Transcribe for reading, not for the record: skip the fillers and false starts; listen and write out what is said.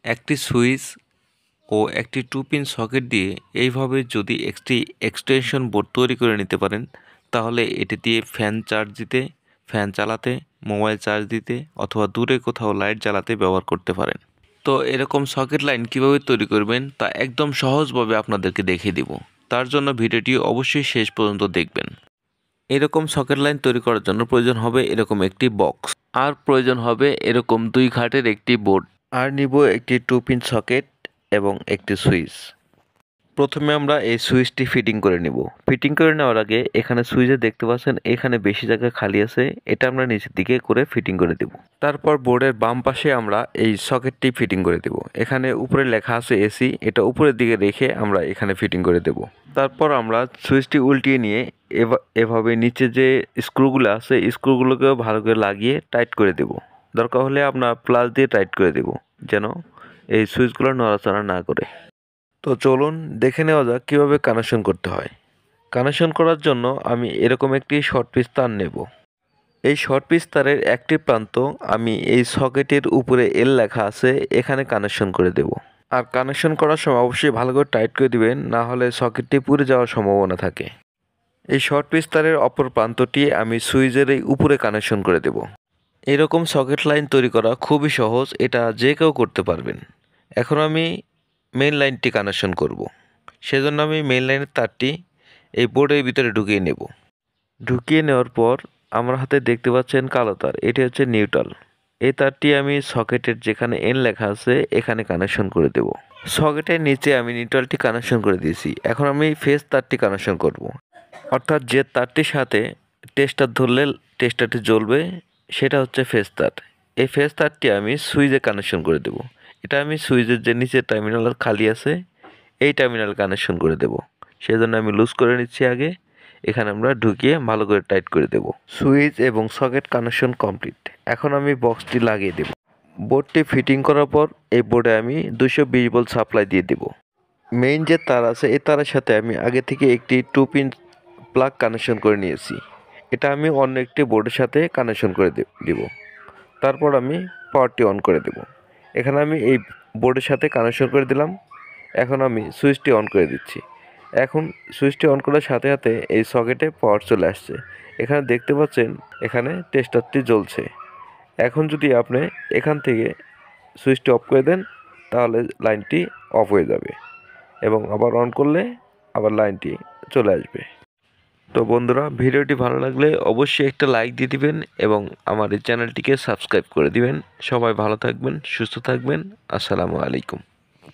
একটি সুইচ ও একটি 2 pin socket দিয়ে এইভাবে যদি একটি এক্সটেনশন বোর্ড তৈরি করে নিতে পারেন, তাহলে এটি দিয়ে ফ্যান চার্জ দিতে, ফ্যান চালাতে, মোবাইল চার্জ দিতে অথবা দূরে কোথাও লাইট জ্বালাতে ব্যবহার করতে পারেন। তো এরকম সকেট লাইন কিভাবে তৈরি করবেন তা একদম সহজভাবে আপনাদেরকে দেখিয়ে দিব। তার জন্য ভিডিওটি অবশ্যই শেষ পর্যন্ত দেখবেন। এরকম সকেট লাইন তৈরি করার জন্য প্রয়োজন হবে এরকম একটি বক্স, আর প্রয়োজন হবে এরকম 2 ঘাটের একটি বোর্ড, আর নিব একটি 2 পিন সকেট এবং একটি সুইচ। প্রথমে আমরা এই সুইচটি ফিটিং করে নিব। ফিটিং করে নেওয়ার আগে এখানে সুইচে দেখতে পাচ্ছেন এখানে বেশি জায়গা খালি আছে, এটা আমরা নিচের দিকে করে ফিটিং করে দেব। তারপর বোর্ডের বাম পাশে আমরা এই সকেটটি ফিটিং করে দেব। এখানে উপরে লেখা আছে এসি, এটা উপরের দিকে রেখে আমরা এখানে ফিটিং করে দেব। তারপর আমরা সুইচটি উল্টিয়ে নিয়ে এভাবে নিচে যে স্ক্রুগুলো আছে স্ক্রুগুলোকেও ভালো করে লাগিয়ে টাইট করে দেব। দরকার হলে আমরা প্লাস দিয়ে টাইট করে দেব, যেন এই সুইচগুলো নড়াচড়া না করে। তো চলুন দেখে নেওয়া যাক কীভাবে কানেকশন করতে হয়। কানেকশন করার জন্য আমি এরকম একটি শর্ট পিস তার নেব। এই শর্ট পিস তারের একটি প্রান্ত আমি এই সকেটের উপরে এল লেখা আছে এখানে কানেকশন করে দেব। আর কানেকশন করার সময় অবশ্যই ভালো করে টাইট করে দিবেন, না হলে সকেটটি পুড়ে যাওয়ার সম্ভাবনা থাকে। এই শর্ট পিস তারের অপর প্রান্তটি আমি সুইচের এই উপরে কানেকশন করে দেব। এরকম সকেট লাইন তৈরি করা খুবই সহজ, এটা যে কেউ করতে পারবেন। এখন আমি মেইন লাইনটি কানেকশন করব। সেজন্য আমি মেইন লাইনের তারটি এই বোর্ডের ভিতরে ঢুকিয়ে নেব। ঢুকিয়ে নেওয়ার পর আমার হাতে দেখতে পাচ্ছেন কালো তার, এটি হচ্ছে নিউট্রাল। এই তারটি আমি সকেটের যেখানে এন লেখা আছে এখানে কানেকশন করে দেব। সকেটের নিচে আমি নিউট্রালটি কানেকশন করে দিয়েছি। এখন আমি ফেজ তারটি কানেকশন করব। অর্থাৎ যে তারটির সাথে টেস্টার ধরলে টেস্টারটি জ্বলবে সেটা হচ্ছে ফেজ তার। এই ফেজ তারটি আমি সুইচে কানেকশন করে দেব। এটা আমি সুইচের যে নিচের টার্মিনাল খালি আছে এই টার্মিনাল কানেকশন করে দেব। সেজন্য আমি লুজ করে নিচ্ছি আগে, এখানে আমরা ঢুকিয়ে ভালো করে টাইট করে দেব। সুইচ এবং সকেট কানেকশন কমপ্লিট। এখন আমি বক্সটি লাগিয়ে দেব। বোর্ডটি ফিটিং করার পর এই বোর্ডে আমি 220 ভোল্ট সাপ্লাই দিয়ে দেব। মেইন যে তার আছে এই তারের সাথে আমি আগে থেকে একটি 2 পিন প্লাগ কানেকশন করে নিয়েছি, এটা আমি অন্য একটি বোর্ডের সাথে কানেকশন করে দেব। তারপর আমি পাওয়ারটি অন করে দেব। এখানে আমি এই বোর্ডের সাথে কানেকশন করে দিলাম। এখন আমি সুইচটি অন করে দিচ্ছি। এখন সুইচটি অন করার সাথে সাথে এই সকেটে পাওয়ার চলে আসছে। এখানে দেখতে পাচ্ছেন এখানে টেস্টারটি জ্বলছে। এখন যদি আপনি এখান থেকে সুইচটি অফ করে দেন তাহলে লাইনটি অফ হয়ে যাবে এবং আবার অন করলে আবার লাইনটি চলে আসবে। তো বন্ধুরা, ভিডিওটি ভালো লাগলে অবশ্যই একটা লাইক দিয়ে দিবেন এবং আমার এই চ্যানেলটিকে সাবস্ক্রাইব করে দিবেন। সবাই ভালো থাকবেন, সুস্থ থাকবেন। আসসালামু আলাইকুম।